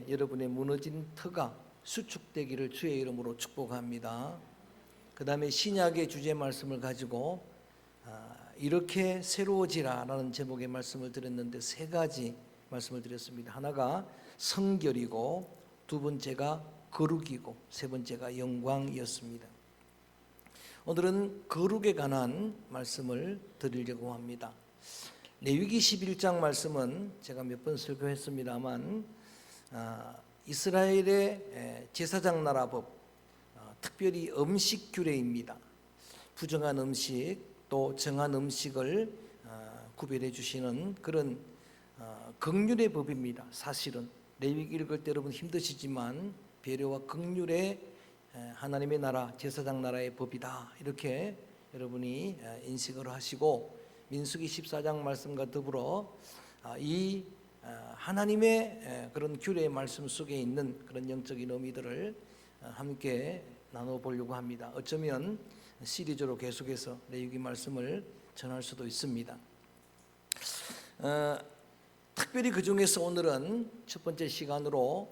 여러분의 무너진 터가 수축되기를 주의 이름으로 축복합니다. 그 다음에 신약의 주제 말씀을 가지고 이렇게 새로워지라 라는 제목의 말씀을 드렸는데 세 가지 말씀을 드렸습니다. 하나가 성결이고, 두 번째가 거룩이고, 세 번째가 영광이었습니다. 오늘은 거룩에 관한 말씀을 드리려고 합니다. 레위기 11장 말씀은 제가 몇 번 설교했습니다만 이스라엘의 제사장 나라법, 특별히 음식 규례입니다. 부정한 음식 또 정한 음식을 구별해 주시는 그런 긍휼의 법입니다. 사실은 레위기 읽을 때 여러분 힘드시지만 배려와 긍휼의 하나님의 나라, 제사장 나라의 법이다, 이렇게 여러분이 인식을 하시고, 민수기 14장 말씀과 더불어 이 하나님의 그런 규례의 말씀 속에 있는 그런 영적인 의미들을 함께 나눠보려고 합니다. 어쩌면 시리즈로 계속해서 레위기 말씀을 전할 수도 있습니다. 특별히 그 중에서 오늘은 첫 번째 시간으로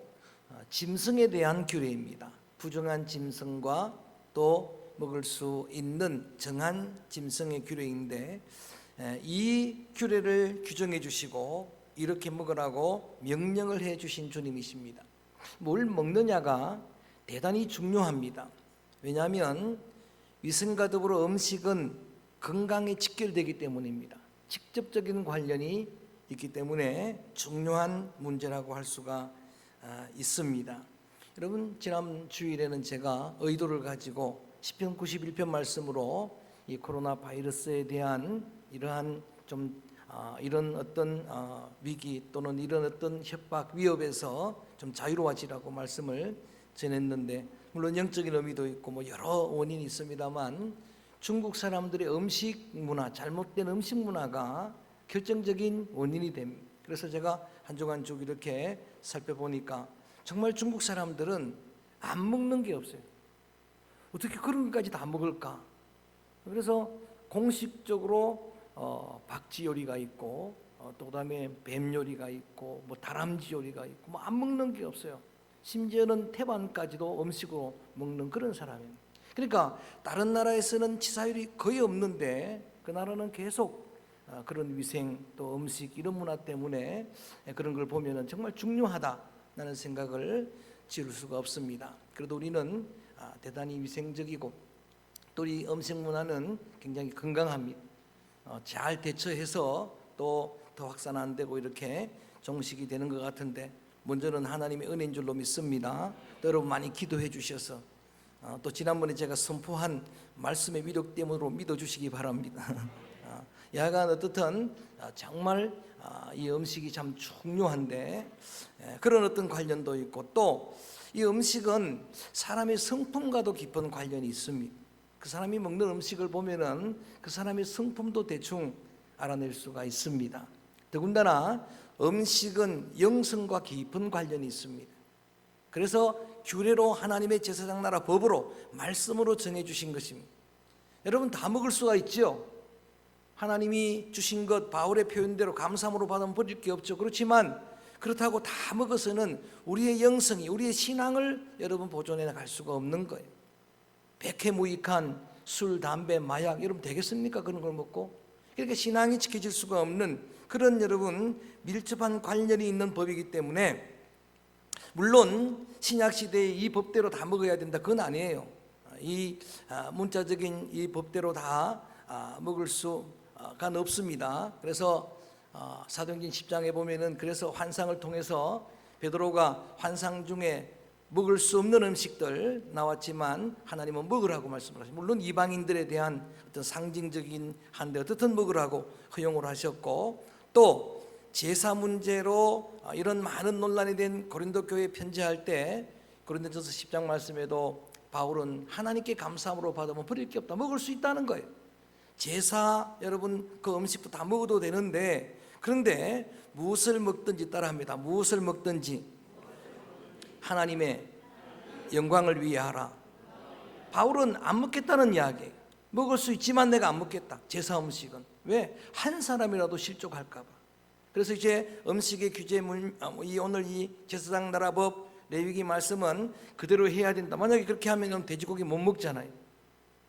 짐승에 대한 규례입니다. 부정한 짐승과 또 먹을 수 있는 정한 짐승의 규례인데, 이 규례를 규정해 주시고 이렇게 먹으라고 명령을 해 주신 주님이십니다. 뭘 먹느냐가 대단히 중요합니다. 왜냐하면 위생과 더불어 음식은 건강에 직결되기 때문입니다. 직접적인 관련이 있기 때문에 중요한 문제라고 할 수가 있습니다. 여러분, 지난 주일에는 제가 의도를 가지고 시편 91편 말씀으로 이 코로나 바이러스에 대한 이러한 이런 어떤 위기 또는 이런 어떤 협박, 위협에서 좀 자유로워지라고 말씀을 전했는데, 물론 영적인 의미도 있고 여러 원인이 있습니다만 중국 사람들의 음식 문화, 잘못된 음식 문화가 결정적인 원인이 됩니다. 그래서 제가 한 주간 쭉 이렇게 살펴보니까 정말 중국 사람들은 안 먹는 게 없어요. 어떻게 그런 것까지 다 먹을까? 그래서 공식적으로 박쥐 요리가 있고, 또 그다음에 뱀 요리가 있고, 다람쥐 요리가 있고, 안 먹는 게 없어요. 심지어는 태반까지도 음식으로 먹는 그런 사람입니다. 그러니까 다른 나라에서는 치사율이 거의 없는데 그 나라는 계속 그런 위생 또 음식 이런 문화 때문에 그런 걸 보면은 정말 중요하다라는 생각을 지울 수가 없습니다. 그래도 우리는 대단히 위생적이고 또 이 음식 문화는 굉장히 건강합니다. 잘 대처해서 또 더 확산 안 되고 이렇게 종식이 되는 것 같은데, 먼저는 하나님의 은혜인 줄로 믿습니다. 또 여러분 많이 기도해 주셔서 또 지난번에 제가 선포한 말씀의 위력 때문으로 믿어주시기 바랍니다. 야간 어떻든 정말 이 음식이 참 중요한데 그런 어떤 관련도 있고, 또 이 음식은 사람의 성품과도 깊은 관련이 있습니다. 그 사람이 먹는 음식을 보면은 그 사람의 성품도 대충 알아낼 수가 있습니다. 더군다나 음식은 영성과 깊은 관련이 있습니다. 그래서 규례로 하나님의 제사장 나라 법으로 말씀으로 정해주신 것입니다. 여러분, 다 먹을 수가 있죠. 하나님이 주신 것 바울의 표현대로 감사함으로 받으면 버릴 게 없죠. 그렇지만 그렇다고 다 먹어서는 우리의 영성이, 우리의 신앙을 여러분 보존해 갈 수가 없는 거예요. 백해무익한 술, 담배, 마약, 여러분 되겠습니까? 그런 걸 먹고. 그러니까 신앙이 지켜질 수가 없는 그런 여러분 밀접한 관련이 있는 법이기 때문에, 물론 신약시대에 이 법대로 다 먹어야 된다, 그건 아니에요. 이 문자적인 이 법대로 다 먹을 수가 없습니다. 그래서 사도행전 10장에 보면은 그래서 환상을 통해서 베드로가 환상 중에 먹을 수 없는 음식들 나왔지만 하나님은 먹으라고 말씀을 하셨고, 물론 이방인들에 대한 어떤 상징적인 한데 어떻든 먹으라고 허용을 하셨고, 또 제사 문제로 이런 많은 논란이 된 고린도 교회에 편지할 때 고린도전서 10장 말씀에도 바울은 하나님께 감사함으로 받으면 버릴 게 없다, 먹을 수 있다는 거예요. 제사 여러분 그 음식도 다 먹어도 되는데, 그런데 무엇을 먹든지 따라합니다. 무엇을 먹든지 하나님의 영광을 위해 하라. 바울은 안 먹겠다는 이야기예요. 먹을 수 있지만 내가 안 먹겠다, 제사 음식은. 왜? 한 사람이라도 실족할까 봐. 그래서 이제 음식의 규제문, 오늘 이 제사장 나라법 레위기 말씀은 그대로 해야 된다. 만약에 그렇게 하면 돼지고기 못 먹잖아요.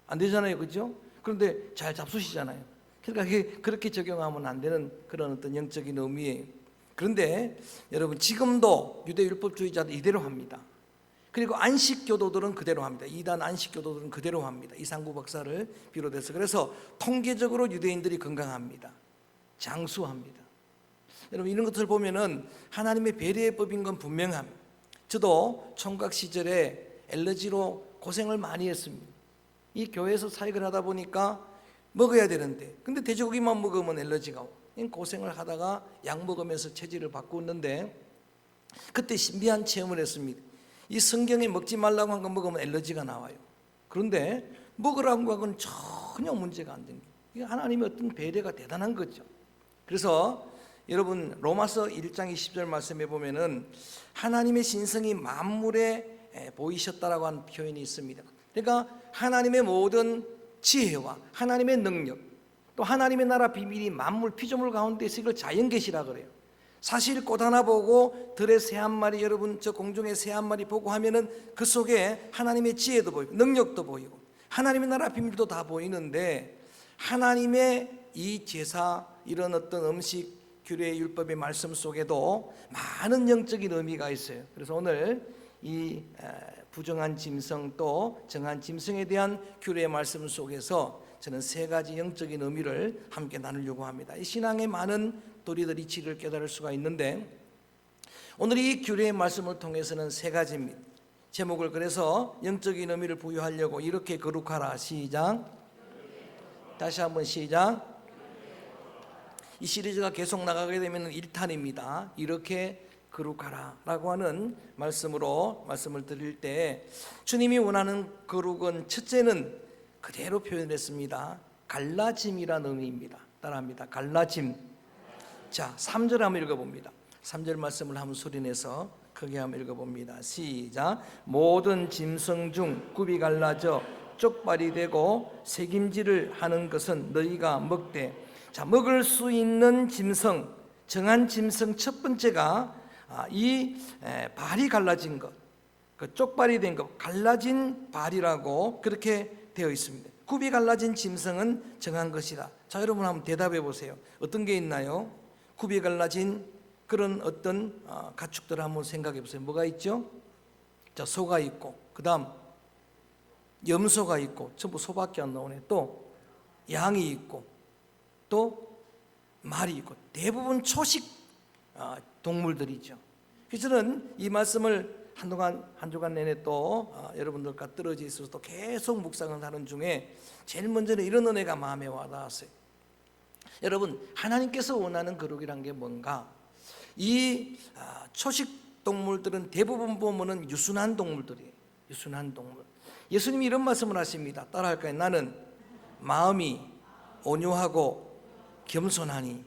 안 되잖아요, 그렇죠? 그런데 잘 잡수시잖아요. 그러니까 그렇게 적용하면 안 되는 그런 어떤 영적인 의미예요. 그런데 여러분, 지금도 유대 율법주의자들 이대로 합니다. 그리고 안식교도들은 그대로 합니다. 이단 안식교도들은 그대로 합니다. 이상구 박사를 비롯해서. 그래서 통계적으로 유대인들이 건강합니다. 장수합니다. 여러분, 이런 것들을 보면은 하나님의 배려의 법인 건 분명합니다. 저도 총각 시절에 엘러지로 고생을 많이 했습니다. 이 교회에서 사역을 하다 보니까 먹어야 되는데, 근데 돼지고기만 먹으면 엘러지가 와. 고생을 하다가 약 먹으면서 체질을 바꾸었는데, 그때 신비한 체험을 했습니다. 이 성경에 먹지 말라고 한 거 먹으면 엘러지가 나와요. 그런데 먹으라고 한 건 전혀 문제가 안 됩니다. 이게 하나님의 어떤 배려가 대단한 거죠. 그래서 여러분, 로마서 1장 20절 말씀에 보면은 하나님의 신성이 만물에 보이셨다라고 하는 표현이 있습니다. 그러니까 하나님의 모든 지혜와 하나님의 능력, 또 하나님의 나라 비밀이 만물 피조물 가운데 있어. 이걸 자연계시라 그래요. 사실 꽃 하나 보고 들의 새 한 마리, 여러분 저 공중의 새 한 마리 보고 하면은 그 속에 하나님의 지혜도 보이고 능력도 보이고 하나님의 나라 비밀도 다 보이는데, 하나님의 이 제사, 이런 어떤 음식 규례 율법의 말씀 속에도 많은 영적인 의미가 있어요. 그래서 오늘 이 부정한 짐승 또 정한 짐승에 대한 규례의 말씀 속에서 저는 세 가지 영적인 의미를 함께 나누려고 합니다. 이 신앙의 많은 도리들 이치를 깨달을 수가 있는데, 오늘 이 규례의 말씀을 통해서는 세 가지입니다. 제목을 그래서 영적인 의미를 부여하려고 이렇게 거룩하라. 시작. 다시 한번 시작. 이 시리즈가 계속 나가게 되면 1탄입니다. 이렇게 거룩하라 라고 하는 말씀으로 말씀을 드릴 때, 주님이 원하는 거룩은 첫째는 그대로 표현했습니다. 갈라짐이라는 의미입니다. 따라합니다. 갈라짐. 자, 3절 한번 읽어봅니다. 3절 말씀을 한번 소리내서 크게 한번 읽어봅니다. 시작. 모든 짐승 중 굽이 갈라져 쪽발이 되고 새김질을 하는 것은 너희가 먹되. 자, 먹을 수 있는 짐승, 정한 짐승 첫 번째가 이 발이 갈라진 것, 그 쪽발이 된 것, 갈라진 발이라고 그렇게 되어 있습니다. 굽이 갈라진 짐승은 정한 것이다. 자, 여러분 한번 대답해 보세요. 어떤 게 있나요? 굽이 갈라진 그런 어떤 가축들을 한번 생각해 보세요. 뭐가 있죠? 자, 소가 있고, 그 다음 염소가 있고, 전부 소밖에 안 나오네. 또 양이 있고, 또 말이 있고, 대부분 초식 동물들이죠. 그래서 저는 이 말씀을 한 주간 내내 또 여러분들과 떨어져 있어서 또 계속 묵상을 하는 중에 제일 먼저는 이런 은혜가 마음에 와닿았어요. 여러분, 하나님께서 원하는 거룩이란 게 뭔가? 이 초식 동물들은 대부분 보면은 유순한 동물들이에요. 유순한 동물. 예수님이 이런 말씀을 하십니다. 따라할까요? 나는 마음이 온유하고 겸손하니.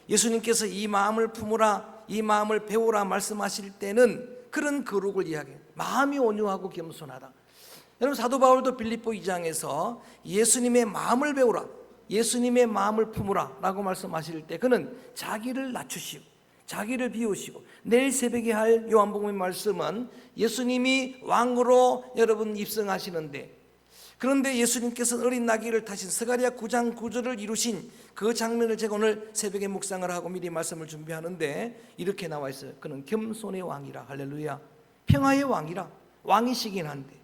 예수님께서 이 마음을 품으라, 이 마음을 배우라 말씀하실 때는 그런 거룩을 이야기해요. 마음이 온유하고 겸손하다. 여러분, 사도 바울도 빌립보 2장에서 예수님의 마음을 배우라, 예수님의 마음을 품으라 라고 말씀하실 때 그는 자기를 낮추시고 자기를 비우시고, 내일 새벽에 할 요한복음의 말씀은 예수님이 왕으로 여러분 입성하시는데, 그런데 예수님께서 어린 나귀를 타신 스가랴 9장 9절을 이루신 그 장면을 제가 오늘 새벽에 묵상을 하고 미리 말씀을 준비하는데 이렇게 나와 있어요. 그는 겸손의 왕이라. 할렐루야. 평화의 왕이라. 왕이시긴 한데,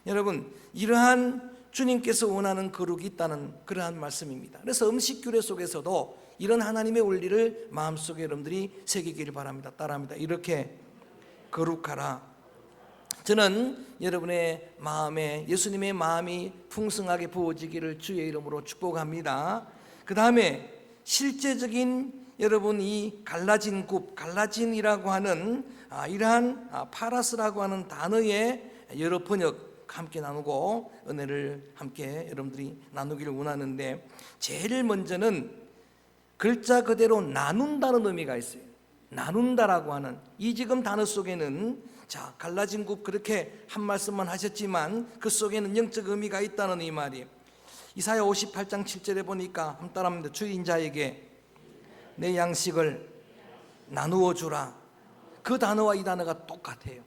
여러분, 이러한 주님께서 원하는 거룩이 있다는 그러한 말씀입니다. 그래서 음식 규례 속에서도 이런 하나님의 원리를 마음속에 여러분들이 새기기를 바랍니다. 따라합니다. 이렇게 거룩하라. 저는 여러분의 마음에 예수님의 마음이 풍성하게 부어지기를 주의 이름으로 축복합니다. 그 다음에 실제적인 여러분 이 갈라진 굽, 갈라진이라고 하는 이러한 파라스라고 하는 단어의 여러 번역 함께 나누고 은혜를 함께 여러분들이 나누기를 원하는데, 제일 먼저는 글자 그대로 나눈다는 의미가 있어요. 나눈다라고 하는 이 지금 단어 속에는, 자, 갈라진 굽 그렇게 한 말씀만 하셨지만 그 속에는 영적 의미가 있다는 이 말이에요. 이사야 58장 7절에 보니까 한번 따라합니다. 주인자에게 내 양식을 나누어 주라. 그 단어와 이 단어가 똑같아요.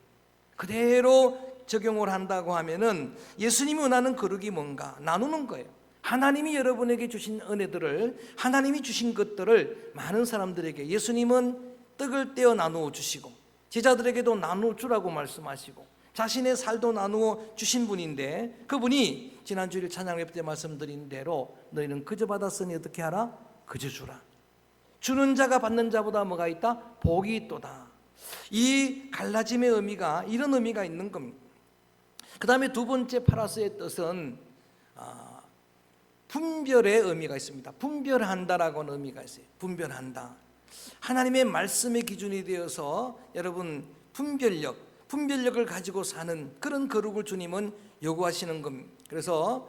그대로 적용을 한다고 하면은 예수님이 원하는 거룩이 뭔가? 나누는 거예요. 하나님이 여러분에게 주신 은혜들을, 하나님이 주신 것들을 많은 사람들에게 예수님은 떡을 떼어 나누어 주시고 제자들에게도 나누어 주라고 말씀하시고 자신의 살도 나누어 주신 분인데, 그분이 지난 주일 찬양 예배 때 말씀드린 대로 너희는 그저 받았으니 어떻게 하라? 그저 주라. 주는 자가 받는 자보다 뭐가 있다? 복이 있도다. 이 갈라짐의 의미가 이런 의미가 있는 겁니다. 그 다음에 두 번째 파라스의 뜻은 분별의 의미가 있습니다. 분별한다라고 하는 의미가 있어요. 분별한다. 하나님의 말씀의 기준이 되어서 여러분 분별력을 가지고 사는 그런 거룩을 주님은 요구하시는 겁니다. 그래서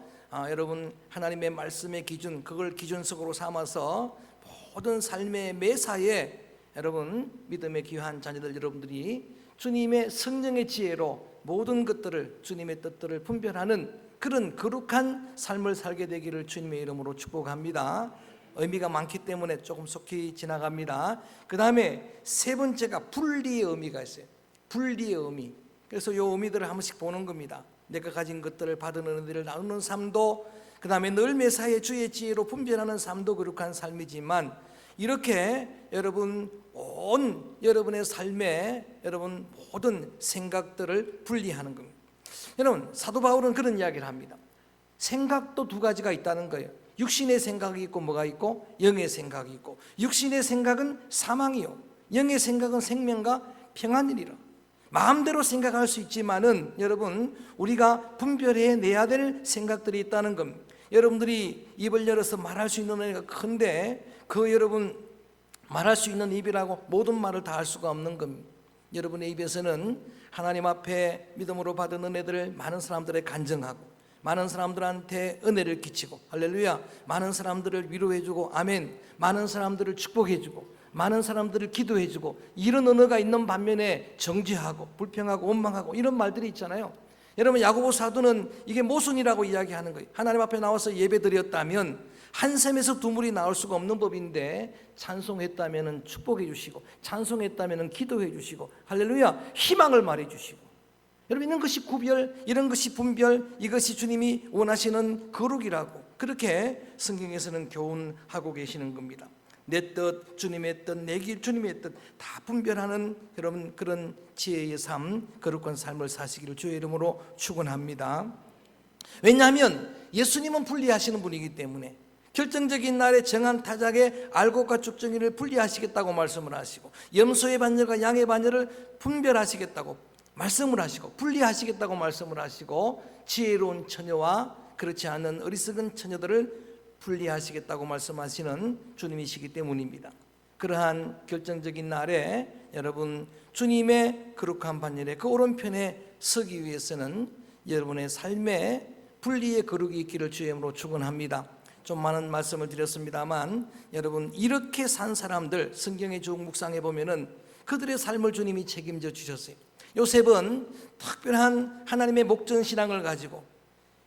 여러분 하나님의 말씀의 기준, 그걸 기준석으로 삼아서 모든 삶의 매사에 여러분 믿음의 귀한 자녀들 여러분들이 주님의 성령의 지혜로 모든 것들을, 주님의 뜻들을 분별하는 그런 거룩한 삶을 살게 되기를 주님의 이름으로 축복합니다. 의미가 많기 때문에 조금 속히 지나갑니다. 그 다음에 세 번째가 분리의 의미가 있어요. 분리의 의미. 그래서 이 의미들을 한 번씩 보는 겁니다. 내가 가진 것들을 받은 은혜들을 나누는 삶도, 그 다음에 늘 매사에 주의 지혜로 분별하는 삶도 거룩한 삶이지만, 이렇게 여러분 온 여러분의 삶에 여러분 모든 생각들을 분리하는 겁니다. 여러분 사도 바울은 그런 이야기를 합니다. 생각도 두 가지가 있다는 거예요. 육신의 생각이 있고 뭐가 있고 영의 생각이 있고, 육신의 생각은 사망이요 영의 생각은 생명과 평안이니라. 마음대로 생각할 수 있지만은 여러분 우리가 분별해내야 될 생각들이 있다는 겁니다. 여러분들이 입을 열어서 말할 수 있는 은혜가 큰데 그 여러분 말할 수 있는 입이라고 모든 말을 다 할 수가 없는 겁니다. 여러분의 입에서는 하나님 앞에 믿음으로 받은 은혜들을 많은 사람들에 간증하고, 많은 사람들한테 은혜를 끼치고, 할렐루야, 많은 사람들을 위로해주고, 아멘, 많은 사람들을 축복해주고, 많은 사람들을 기도해주고, 이런 언어가 있는 반면에 정죄하고 불평하고 원망하고 이런 말들이 있잖아요. 여러분 야고보 사도는 이게 모순이라고 이야기하는 거예요. 하나님 앞에 나와서 예배드렸다면 한 샘에서 두 물이 나올 수가 없는 법인데, 찬송했다면 축복해 주시고, 찬송했다면 기도해 주시고, 할렐루야, 희망을 말해 주시고, 여러분 이런 것이 구별, 이런 것이 분별, 이것이 주님이 원하시는 거룩이라고 그렇게 성경에서는 교훈하고 계시는 겁니다. 내 뜻, 주님의 뜻, 내 길, 주님의 뜻 다 분별하는 여러분 그런 지혜의 삶, 거룩한 삶을 사시기를 주의 이름으로 축원합니다. 왜냐하면 예수님은 분리하시는 분이기 때문에 결정적인 날에 정한 타작에 알곡과 쭉정이를 분리하시겠다고 말씀을 하시고, 염소의 반열과 양의 반열을 분별하시겠다고 말씀을 하시고, 분리하시겠다고 말씀을 하시고, 지혜로운 처녀와 그렇지 않은 어리석은 처녀들을 분리하시겠다고 말씀하시는 주님이시기 때문입니다. 그러한 결정적인 날에 여러분 주님의 거룩한 반열에 그 오른편에 서기 위해서는 여러분의 삶에 분리의 거룩이 있기를 주의 이름으로 축원합니다. 좀 많은 말씀을 드렸습니다만 여러분 이렇게 산 사람들 성경의 쭉 묵상해 보면은 그들의 삶을 주님이 책임져 주셨어요. 요셉은 특별한 하나님의 목전 신앙을 가지고,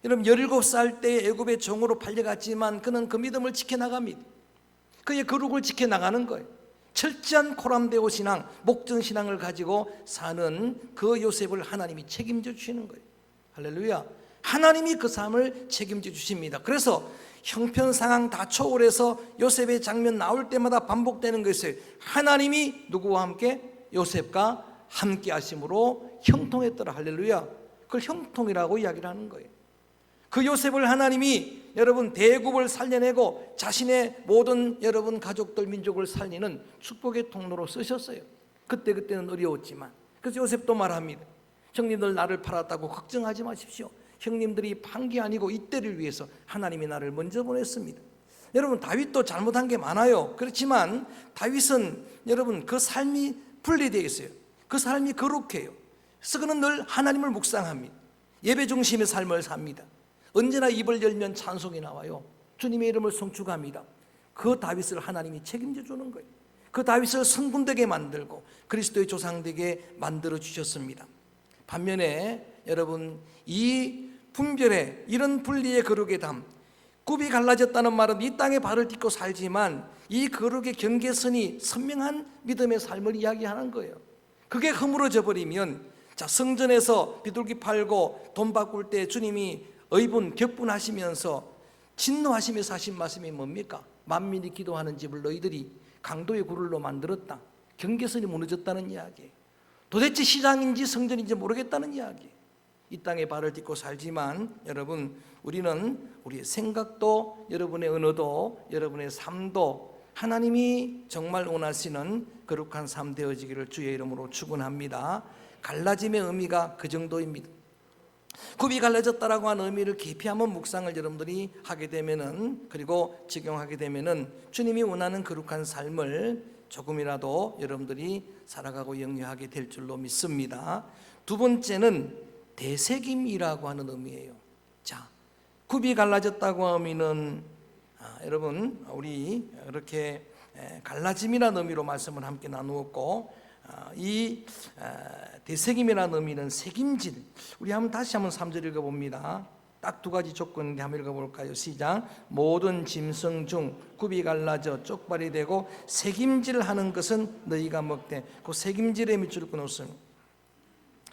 여러분 17살 때 애굽의 종으로 팔려갔지만 그는 그 믿음을 지켜나갑니다. 그의 거룩을 지켜나가는 거예요. 철저한 코람데오 신앙, 목전 신앙을 가지고 사는 그 요셉을 하나님이 책임져 주시는 거예요. 할렐루야. 하나님이 그 삶을 책임져 주십니다. 그래서 형편 상황 다 초월해서 요셉의 장면 나올 때마다 반복되는 것이에요. 하나님이 누구와 함께? 요셉과 함께 하심으로 형통했더라. 할렐루야. 그걸 형통이라고 이야기를 하는 거예요. 그 요셉을 하나님이 여러분 대국을 살려내고 자신의 모든 여러분 가족들 민족을 살리는 축복의 통로로 쓰셨어요. 그때는 어려웠지만. 그래서 요셉도 말합니다. 형님들 나를 팔았다고 걱정하지 마십시오. 형님들이 판 게 아니고 이때를 위해서 하나님이 나를 먼저 보냈습니다. 여러분 다윗도 잘못한 게 많아요. 그렇지만 다윗은 여러분 그 삶이 분리되어 있어요. 그 삶이 거룩해요. 그래서 그는 늘 하나님을 묵상합니다. 예배 중심의 삶을 삽니다. 언제나 입을 열면 찬송이 나와요. 주님의 이름을 송축합니다. 그 다윗을 하나님이 책임져 주는 거예요. 그 다윗을 성군되게 만들고 그리스도의 조상되게 만들어 주셨습니다. 반면에 여러분 이 분별의 이런 분리의 거룩의 담, 굽이 갈라졌다는 말은 이 땅에 발을 딛고 살지만 이 거룩의 경계선이 선명한 믿음의 삶을 이야기하는 거예요. 그게 허물어져 버리면, 자, 성전에서 비둘기 팔고 돈 바꿀 때 주님이 의분 격분하시면서 진노하시면서 하신 말씀이 뭡니까? 만민이 기도하는 집을 너희들이 강도의 구를로 만들었다. 경계선이 무너졌다는 이야기예요. 도대체 시장인지 성전인지 모르겠다는 이야기예요. 이 땅에 발을 딛고 살지만 여러분, 우리는 우리의 생각도, 여러분의 언어도, 여러분의 삶도 하나님이 정말 원하시는 거룩한 삶 되어지기를 주의 이름으로 축원합니다. 갈라짐의 의미가 그 정도입니다. 굽이 갈라졌다라고 하는 의미를 깊이 한번 묵상을 여러분들이 하게 되면은, 그리고 적용하게 되면은 주님이 원하는 거룩한 삶을 조금이라도 여러분들이 살아가고 영위하게 될 줄로 믿습니다. 두 번째는 되새김이라고 하는 의미예요. 자, 굽이 갈라졌다고 하면은 여러분, 우리 이렇게 갈라짐이라는 의미로 말씀을 함께 나누었고, 이 되새김이라는 의미는 책임질. 우리 다시 한번 3절 읽어봅니다. 딱 두 가지 조건인데 한번 읽어볼까요? 시작. 모든 짐승 중 굽이 갈라져 쪽발이 되고 책임질하는 것은 너희가 먹되. 그 책임질의 밑줄을 끊었습니다.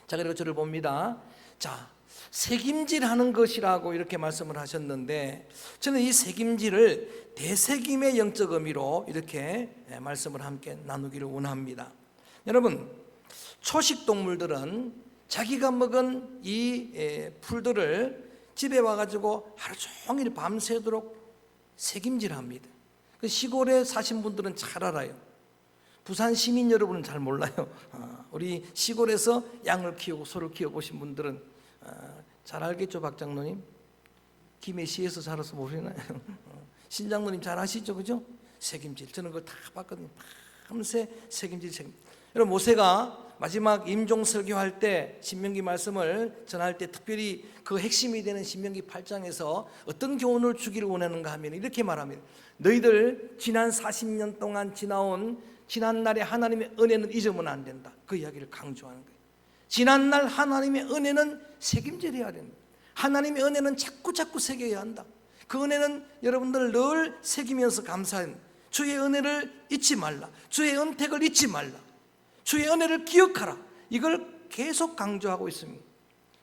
자, 그리고 저를 봅니다. 자, 책임질하는 것이라고 이렇게 말씀을 하셨는데, 저는 이 책임질을 되새김의 영적 의미로 이렇게 말씀을 함께 나누기를 원합니다. 여러분, 초식 동물들은 자기가 먹은 이 풀들을 집에 와가지고 하루 종일 밤새도록 책임질합니다. 그 시골에 사신 분들은 잘 알아요. 부산 시민 여러분은 잘 몰라요. 우리 시골에서 양을 키우고 소를 키워보신 분들은 잘 알겠죠, 박 장로님? 김해시에서 자라서 모르나요? 신 장로님 잘 아시죠, 그죠? 책임질. 저는 그걸 다 봤거든요. 밤새 책임질. 여러분, 모세가 마지막 임종 설교할 때 신명기 말씀을 전할 때 특별히 그 핵심이 되는 신명기 8장에서 어떤 교훈을 주기를 원하는가 하면 이렇게 말합니다. 너희들 지난 40년 동안 지나온 지난날의 하나님의 은혜는 잊으면 안 된다. 그 이야기를 강조하는 거예요. 지난날 하나님의 은혜는 책임져야 된다. 하나님의 은혜는 자꾸 새겨야 한다. 그 은혜는 여러분들 늘 새기면서 감사한, 주의 은혜를 잊지 말라. 주의 은택을 잊지 말라. 주의 은혜를 기억하라. 이걸 계속 강조하고 있습니다.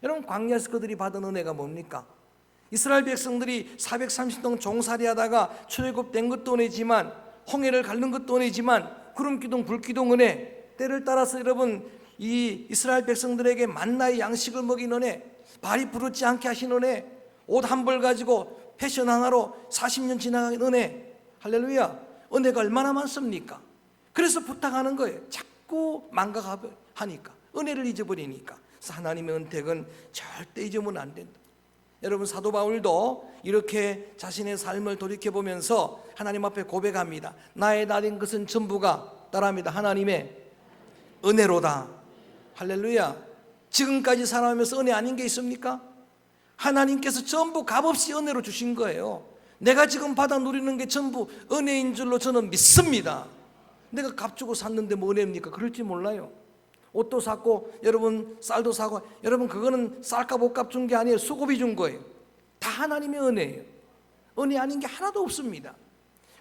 여러분, 광야에서 그들이 받은 은혜가 뭡니까? 이스라엘 백성들이 430년 종살이 하다가 출애굽된 것도 은혜지만, 홍해를 가른 것도 은혜지만, 구름기둥 불기둥 은혜, 때를 따라서 여러분 이 이스라엘 백성들에게 만나의 양식을 먹인 은혜, 발이 부르지 않게 하신 은혜, 옷 한 벌 가지고 패션 하나로 40년 지나간 은혜, 할렐루야. 은혜가 얼마나 많습니까? 그래서 부탁하는 거예요. 자꾸 망각하니까, 은혜를 잊어버리니까. 그래서 하나님의 은택은 절대 잊으면 안 된다. 여러분, 사도 바울도 이렇게 자신의 삶을 돌이켜보면서 하나님 앞에 고백합니다. 나의 나된 것은 전부가 따라합니다. 하나님의 은혜로다. 할렐루야. 지금까지 살아오면서 은혜 아닌 게 있습니까? 하나님께서 전부 값없이 은혜로 주신 거예요. 내가 지금 받아 누리는 게 전부 은혜인 줄로 저는 믿습니다. 내가 값 주고 샀는데 뭐 은혜입니까? 그럴지 몰라요. 옷도 샀고 여러분 쌀도 사고, 여러분 그거는 쌀값 옷값 준 게 아니에요. 수고비 준 거예요. 다 하나님의 은혜예요. 은혜 아닌 게 하나도 없습니다.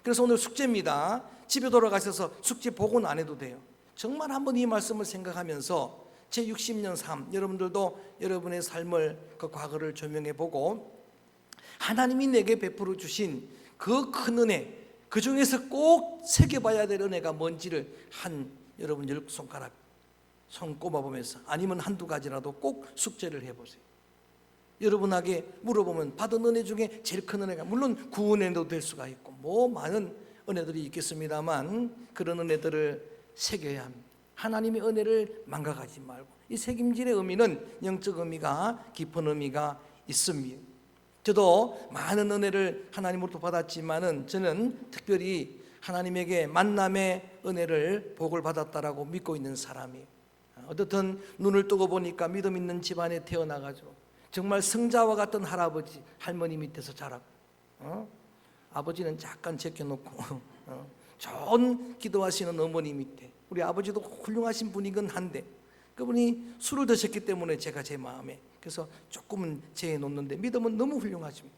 그래서 오늘 숙제입니다. 집에 돌아가셔서 숙제 복원 안 해도 돼요. 정말 한번 이 말씀을 생각하면서 제 60년 삶, 여러분들도 여러분의 삶을, 그 과거를 조명해 보고 하나님이 내게 베풀어 주신 그 큰 은혜, 그 중에서 꼭 새겨봐야 될 은혜가 뭔지를 여러분 10손가락 손 꼽아보면서, 아니면 한두 가지라도 꼭 숙제를 해보세요. 여러분에게 물어보면 받은 은혜 중에 제일 큰 은혜가, 물론 구원에도 될 수가 있고 뭐 많은 은혜들이 있겠습니다만, 그런 은혜들을 새겨야 합니다. 하나님의 은혜를 망각하지 말고. 이 책임질의 의미는 영적 의미가, 깊은 의미가 있습니다. 저도 많은 은혜를 하나님으로부터 받았지만은 저는 특별히 하나님에게 만남의 은혜를, 복을 받았다라고 믿고 있는 사람이에요. 어떻든 눈을 뜨고 보니까 믿음 있는 집안에 태어나가지고 정말 성자와 같은 할아버지, 할머니 밑에서 자라고, 아버지는 잠깐 제껴놓고 좋은 기도하시는 어머니 밑에, 우리 아버지도 훌륭하신 분이긴 한데 그분이 술을 드셨기 때문에 제가 제 마음에, 그래서 조금은 제해 놓는데 믿음은 너무 훌륭하십니다.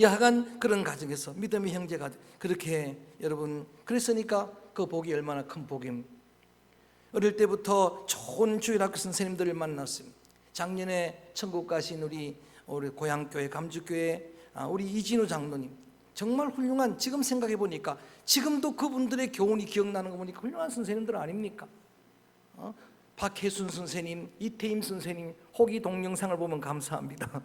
야간 그런 가정에서 믿음의 형제가 그렇게 여러분 그랬으니까 그 복이 얼마나 큰 복입니다. 어릴 때부터 좋은 주일학교 선생님들을 만났습니다. 작년에 천국 가신 우리 고향교회 감주교회 우리 이진우 장로님, 정말 훌륭한, 지금 생각해 보니까 지금도 그분들의 교훈이 기억나는 거 보니까 훌륭한 선생님들 아닙니까? 박혜순 선생님, 이태임 선생님, 호기 동영상을 보면 감사합니다.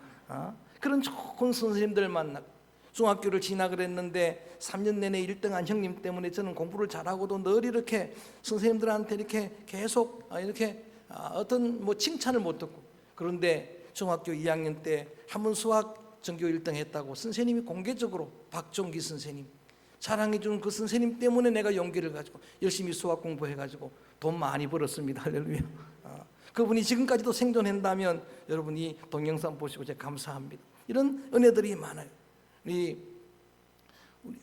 그런 좋은 선생님들 만나고 중학교를 진학을 했는데 3년 내내 1등한 형님 때문에 저는 공부를 잘하고도 늘 이렇게 선생님들한테 이렇게 계속 이렇게 어떤 칭찬을 못 듣고, 그런데 중학교 2학년 때 한번 수학 전교 1등 했다고 선생님이 공개적으로, 박종기 선생님 자랑해 주는 그 선생님 때문에 내가 용기를 가지고 열심히 수학 공부해가지고 돈 많이 벌었습니다. 할렐루야. 그분이 지금까지도 생존한다면 여러분이 동영상 보시고 제가 감사합니다. 이런 은혜들이 많아요. 우리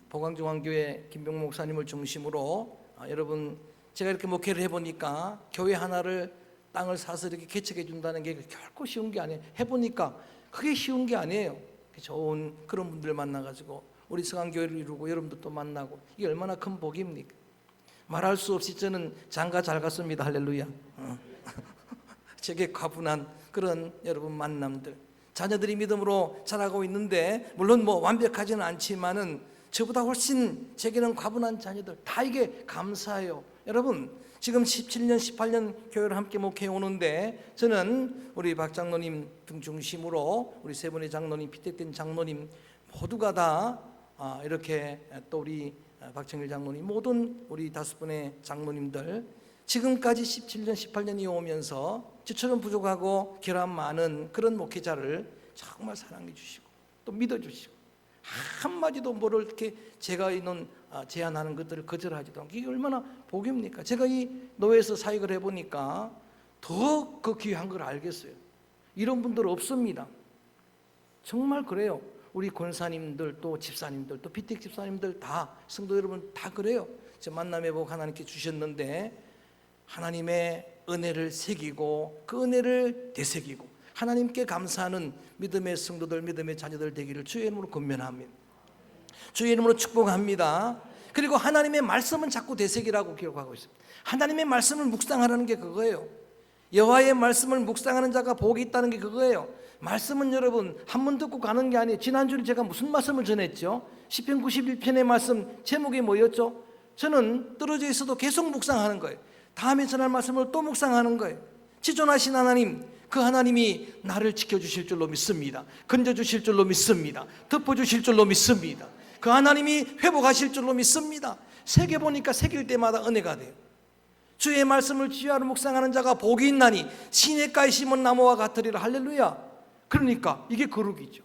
보광중앙교회 김병목 목사님을 중심으로 여러분 제가 이렇게 목회를 해보니까 교회 하나를 땅을 사서 이렇게 개척해 준다는 게 결코 쉬운 게 아니에요. 해보니까 그게 쉬운 게 아니에요. 좋은 그런 분들 만나가지고 우리 성안교회를 이루고 여러분들도 만나고 이게 얼마나 큰 복입니까? 말할 수 없이 저는 장가 잘 갔습니다. 할렐루야. 제게 과분한 그런 여러분 만남들, 자녀들이 믿음으로 자라고 있는데 물론 완벽하지는 않지만은 저보다 훨씬 제게는 과분한 자녀들, 다 이게 감사해요. 여러분 지금 17년 18년 교회를 함께 목회해 오는데 저는 우리 박 장로님 등 중심으로 우리 세 분의 장로님, 피택된 장로님 모두가 다 이렇게 또 우리 박정일 장로님, 모든 우리 5분의 장로님들 지금까지 17년 18년이 오면서 저처럼 부족하고 결함 많은 그런 목회자를 정말 사랑해 주시고 또 믿어 주시고 한마디도 뭐를 이렇게 제가 있는 제안하는 것들을 거절하지도 않고, 이게 얼마나 복입니까? 제가 이 노예에서 사역을 해보니까 더 그 귀한 걸 알겠어요. 이런 분들 없습니다. 정말 그래요. 우리 권사님들 또 집사님들 또 피택 집사님들 다 성도 여러분 다 그래요. 저 만남의 복 하나님께 주셨는데 하나님의 은혜를 새기고 그 은혜를 되새기고 하나님께 감사하는 믿음의 성도들, 믿음의 자녀들 되기를 주의 이름으로 권면합니다. 주의 이름으로 축복합니다. 그리고 하나님의 말씀은 자꾸 되새기라고 기록하고 있습니다. 하나님의 말씀을 묵상하라는 게 그거예요. 여호와의 말씀을 묵상하는 자가 복이 있다는 게 그거예요. 말씀은 여러분 한 번 듣고 가는 게 아니에요. 지난주에 제가 무슨 말씀을 전했죠? 시편 91편의 말씀 제목이 뭐였죠? 저는 떨어져 있어도 계속 묵상하는 거예요. 다음에 전할 말씀을 또 묵상하는 거예요. 지존하신 하나님, 그 하나님이 나를 지켜주실 줄로 믿습니다. 건져주실 줄로 믿습니다. 덮어주실 줄로 믿습니다. 그 하나님이 회복하실 줄로 믿습니다. 새겨보니까 새길 때마다 은혜가 돼요. 주의 말씀을 지혜하러 묵상하는 자가 복이 있나니 시냇가에 심은 나무와 같으리라. 할렐루야. 그러니까 이게 거룩이죠.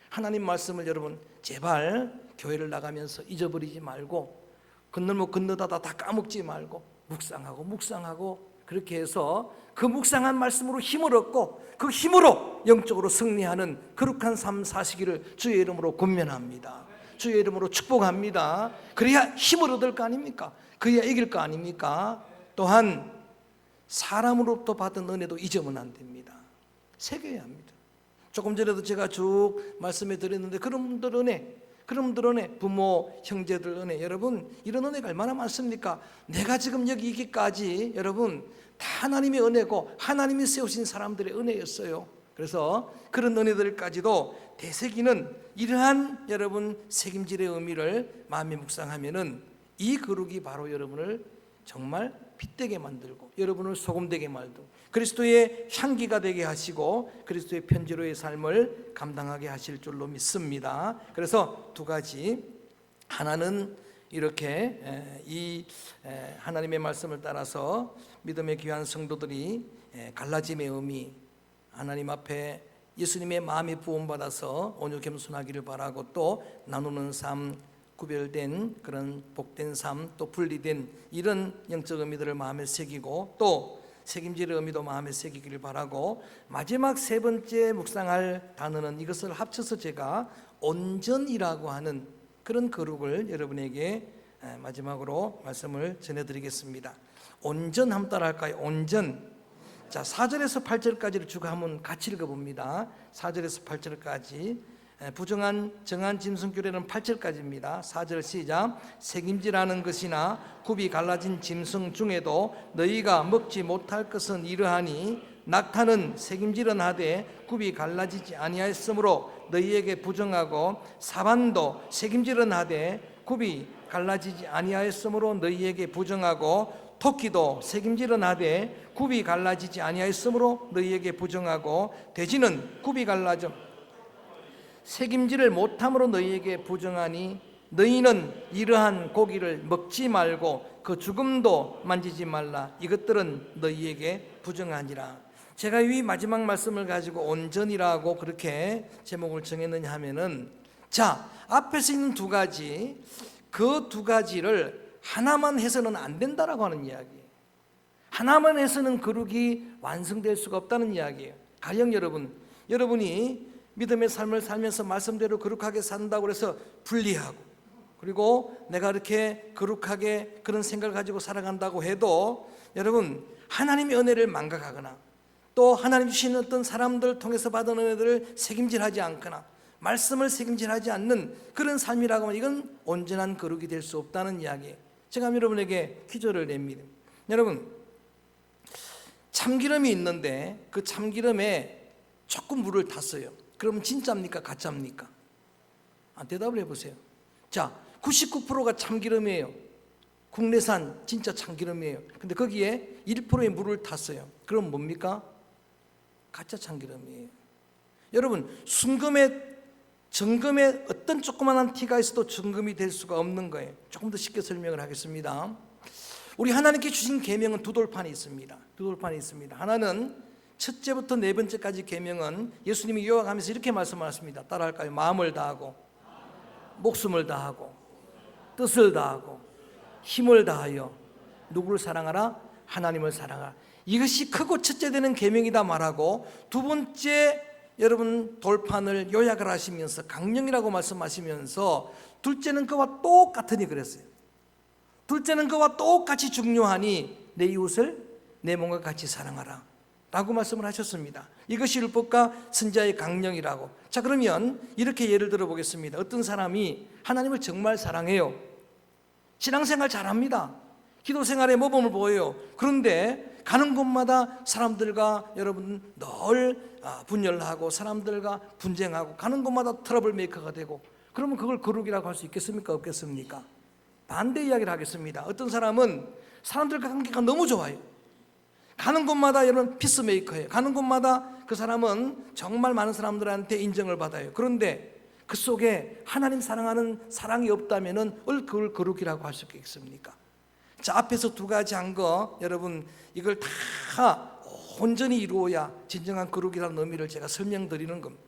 하나님 말씀을 여러분 제발 교회를 나가면서 잊어버리지 말고 건널목 건너다가 다 까먹지 말고 묵상하고 그렇게 해서 그 묵상한 말씀으로 힘을 얻고 그 힘으로 영적으로 승리하는 거룩한 삶 사시기를 주의 이름으로 권면합니다. 주의 이름으로 축복합니다. 그래야 힘을 얻을 거 아닙니까? 그래야 이길 거 아닙니까? 또한 사람으로부터 받은 은혜도 잊으면 안 됩니다. 새겨야 합니다. 조금 전에도 제가 쭉 말씀해 드렸는데 그런 분들 은혜, 부모, 형제들 은혜, 여러분 이런 은혜가 얼마나 많습니까? 내가 지금 여기 있기까지 여러분 다 하나님의 은혜고 하나님이 세우신 사람들의 은혜였어요. 그래서 그런 은혜들까지도 되새기는 이러한 여러분 책임질의 의미를 마음에 묵상하면은 이 거룩이 바로 여러분을 정말 빛되게 만들고 여러분을 소금되게 만들고 그리스도의 향기가 되게 하시고 그리스도의 편지로의 삶을 감당하게 하실 줄로 믿습니다. 그래서 두 가지, 하나는 이렇게 이 하나님의 말씀을 따라서 믿음의 귀한 성도들이 갈라짐의 의미, 하나님 앞에 예수님의 마음이 부음받아서 온유 겸손하기를 바라고 또 나누는 삶, 구별된 그런 복된 삶, 또 분리된 이런 영적 의미들을 마음에 새기고 또 책임질 의미도 마음에 새기기를 바라고, 마지막 세 번째 묵상할 단어는 이것을 합쳐서 제가 온전이라고 하는 그런 거룩을 여러분에게 마지막으로 말씀을 전해드리겠습니다. 온전 한번 따라할까요? 온전. 자, 4절에서 8절까지를 쭉 한번 같이 읽어봅니다. 4절에서 8절까지 부정한 정한 짐승 규례는 8절까지입니다. 4절 시작. 색임질하는 것이나 굽이 갈라진 짐승 중에도 너희가 먹지 못할 것은 이러하니 낙타는 색임질은 하되 굽이 갈라지지 아니하였으므로 너희에게 부정하고 사반도 색임질은 하되 굽이 갈라지지 아니하였으므로 너희에게 부정하고 토끼도 색임질은 하되 굽이 갈라지지 아니하였으므로 너희에게 부정하고 돼지는 굽이 갈라져 색임질을 못함으로 너희에게 부정하니 너희는 이러한 고기를 먹지 말고 그 죽음도 만지지 말라. 이것들은 너희에게 부정하니라. 제가 이 마지막 말씀을 가지고 온전이라고 그렇게 제목을 정했느냐 하면은, 자, 앞에서 있는 두 가지, 그 두 가지를 하나만 해서는 안 된다라고 하는 이야기예요. 하나만 해서는 거룩이 완성될 수가 없다는 이야기예요. 가령 여러분이 믿음의 삶을 살면서 말씀대로 거룩하게 산다고 해서 분리하고, 그리고 내가 이렇게 거룩하게 그런 생각을 가지고 살아간다고 해도 여러분 하나님의 은혜를 망각하거나 또 하나님 주신 어떤 사람들 통해서 받은 은혜들을 책임질하지 않거나 말씀을 책임질하지 않는 그런 삶이라고 하면 이건 온전한 거룩이 될 수 없다는 이야기예요. 제가 여러분에게 퀴즈를 냅니다. 여러분, 참기름이 있는데 그 참기름에 조금 물을 탔어요. 그러면 진짜입니까? 가짜입니까? 대답을 해보세요. 자, 99%가 참기름이에요. 국내산 진짜 참기름이에요. 근데 거기에 1%의 물을 탔어요. 그럼 뭡니까? 가짜 참기름이에요. 여러분, 정금에 어떤 조그만한 티가 있어도 정금이 될 수가 없는 거예요. 조금 더 쉽게 설명을 하겠습니다. 우리 하나님께 주신 계명은 두 돌판이 있습니다. 두 돌판이 있습니다. 하나는 첫째부터 네 번째까지 계명은 예수님이 요약하면서 이렇게 말씀하셨습니다. 따라할까요? 마음을 다하고 목숨을 다하고 뜻을 다하고 힘을 다하여 누구를 사랑하라? 하나님을 사랑하라. 이것이 크고 첫째 되는 계명이다 말하고, 두 번째 여러분 돌판을 요약을 하시면서 강령이라고 말씀하시면서 둘째는 그와 똑같으니 그랬어요. 둘째는 그와 똑같이 중요하니 내 이웃을 내 몸과 같이 사랑하라 라고 말씀을 하셨습니다. 이것이 율법과 선지자의 강령이라고. 자, 그러면 이렇게 예를 들어 보겠습니다. 어떤 사람이 하나님을 정말 사랑해요. 신앙생활 잘합니다. 기도생활에 모범을 보여요. 그런데 가는 곳마다 사람들과 여러분 늘 분열하고 사람들과 분쟁하고 가는 곳마다 트러블 메이커가 되고, 그러면 그걸 거룩이라고 할 수 있겠습니까? 없겠습니까? 반대 이야기를 하겠습니다. 어떤 사람은 사람들과 관계가 너무 좋아요. 가는 곳마다 여러분 피스메이커예요. 가는 곳마다 그 사람은 정말 많은 사람들한테 인정을 받아요. 그런데 그 속에 하나님 사랑하는 사랑이 없다면은 그걸 거룩이라고 할 수 있겠습니까? 자, 앞에서 두 가지 한 거 여러분 이걸 다 온전히 이루어야 진정한 거룩이라는 의미를 제가 설명드리는 겁니다.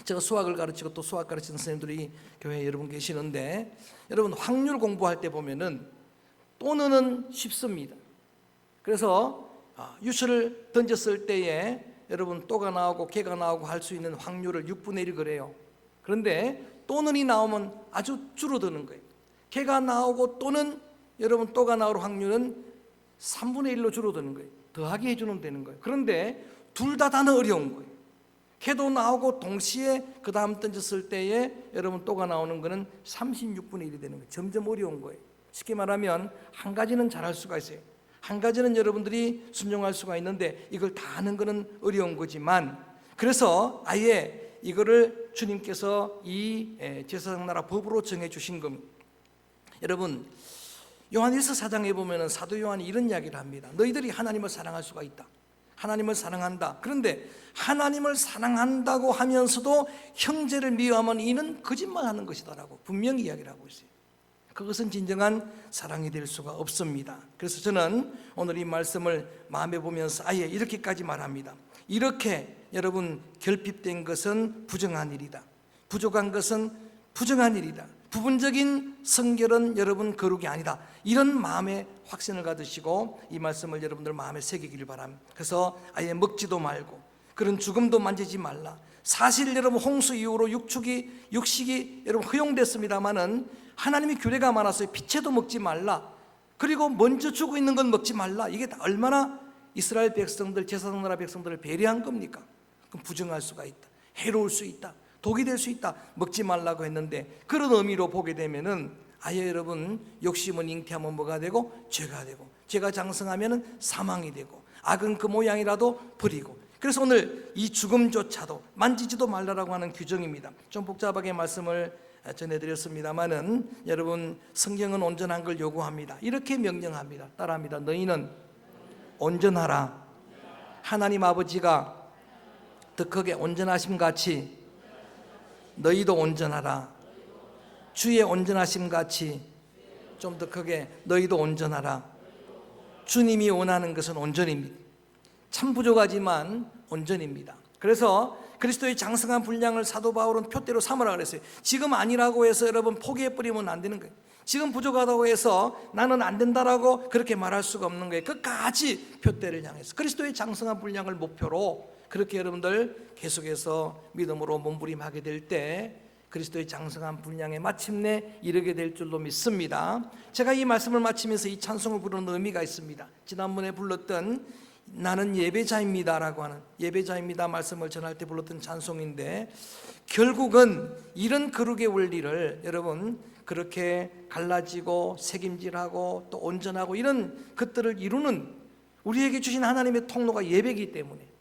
제가 수학을 가르치고 또 수학 가르치는 선생님들이 교회에 여러분 계시는데, 여러분 확률 공부할 때 보면은 또는은 쉽습니다. 그래서 유수를 던졌을 때에 여러분 또가 나오고 개가 나오고 할 수 있는 확률을 6분의 1 그래요. 그런데 또는이 나오면 아주 줄어드는 거예요. 개가 나오고 또는 여러분 또가 나올 확률은 3분의 1로 줄어드는 거예요. 더하기 해주면 되는 거예요. 그런데 둘 다 단어 어려운 거예요. 개도 나오고 동시에 그 다음 던졌을 때에 여러분 또가 나오는 거는 36분의 1이 되는 거예요. 점점 어려운 거예요. 쉽게 말하면 한 가지는 잘할 수가 있어요. 한 가지는 여러분들이 순종할 수가 있는데 이걸 다 하는 것은 어려운 거지만, 그래서 아예 이거를 주님께서 이 제사장 나라 법으로 정해 주신 겁니다. 여러분 요한일서 4장에 보면 사도 요한이 이런 이야기를 합니다. 너희들이 하나님을 사랑할 수가 있다. 하나님을 사랑한다. 그런데 하나님을 사랑한다고 하면서도 형제를 미워하면 이는 거짓말하는 것이다라고 분명히 이야기를 하고 있어요. 그것은 진정한 사랑이 될 수가 없습니다. 그래서 저는 오늘 이 말씀을 마음에 보면서 아예 이렇게까지 말합니다. 이렇게 여러분 결핍된 것은 부정한 일이다. 부족한 것은 부정한 일이다. 부분적인 성결은 여러분 거룩이 아니다. 이런 마음의 확신을 가지시고 이 말씀을 여러분들 마음에 새기기를 바랍니다. 그래서 아예 먹지도 말고 그런 죽음도 만지지 말라. 사실 여러분 홍수 이후로 육식이 여러분 허용됐습니다마는 하나님의 규례가 많았어요. 피채도 먹지 말라. 그리고 먼저 죽어 있는 건 먹지 말라. 이게 얼마나 이스라엘 백성들, 제사장 나라 백성들을 배려한 겁니까? 그럼 부정할 수가 있다. 해로울 수 있다. 독이 될 수 있다. 먹지 말라고 했는데 그런 의미로 보게 되면은 아예 여러분 욕심은 잉태하면 뭐가 되고 죄가 되고 죄가 장성하면은 사망이 되고 악은 그 모양이라도 버리고 그래서 오늘 이 죽음조차도 만지지도 말라라고 하는 규정입니다. 좀 복잡하게 말씀을 전해드렸습니다마는 여러분 성경은 온전한 걸 요구합니다. 이렇게 명령합니다. 따라합니다. 너희는 온전하라. 하나님 아버지가 더 크게 온전하심 같이 너희도 온전하라. 주의 온전하심 같이 좀 더 크게 너희도 온전하라. 주님이 원하는 것은 온전입니다. 참 부족하지만 온전입니다. 그래서 그리스도의 장성한 분량을 사도 바울은 표대로 삼으라 그랬어요. 지금 아니라고 해서 여러분 포기해버리면 안 되는 거예요. 지금 부족하다고 해서 나는 안 된다라고 그렇게 말할 수가 없는 거예요. 끝까지 표대를 향해서 그리스도의 장성한 분량을 목표로 그렇게 여러분들 계속해서 믿음으로 몸부림하게 될 때 그리스도의 장성한 분량에 마침내 이르게 될 줄로 믿습니다. 제가 이 말씀을 마치면서 이 찬송을 부르는 의미가 있습니다. 지난번에 불렀던 나는 예배자입니다라고 하는 예배자입니다 말씀을 전할 때 불렀던 찬송인데 결국은 이런 거룩의 원리를 여러분 그렇게 갈라지고 책임질하고 또 온전하고 이런 것들을 이루는 우리에게 주신 하나님의 통로가 예배이기 때문에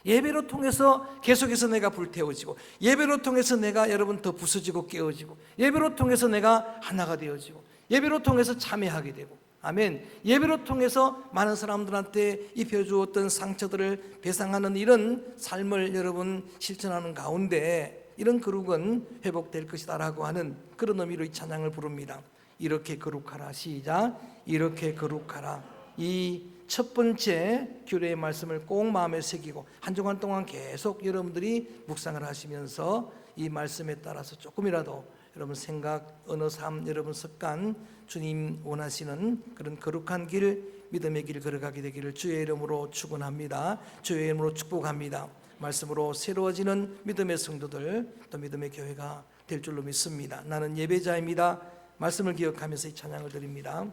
예배로 통해서 계속해서 내가 불태워지고 예배로 통해서 내가 여러분 더 부서지고 깨어지고 예배로 통해서 내가 하나가 되어지고 예배로 통해서 참여하게 되고 아멘. 예배로 통해서 많은 사람들한테 입혀주었던 상처들을 배상하는 이런 삶을 여러분 실천하는 가운데 이런 거룩은 회복될 것이다 라고 하는 그런 의미로 이 찬양을 부릅니다. 이렇게 거룩하라. 시작. 이렇게 거룩하라. 이 첫 번째 규례의 말씀을 꼭 마음에 새기고 한 주간 동안 계속 여러분들이 묵상을 하시면서 이 말씀에 따라서 조금이라도 여러분 생각, 언어, 삶, 여러분 습관 주님 원하시는 그런 거룩한 길, 믿음의 길 걸어가게 되기를 주의 이름으로 축원합니다. 주의 이름으로 축복합니다. 말씀으로 새로워지는 믿음의 성도들 또 믿음의 교회가 될 줄로 믿습니다. 나는 예배자입니다. 말씀을 기억하면서 이 찬양을 드립니다.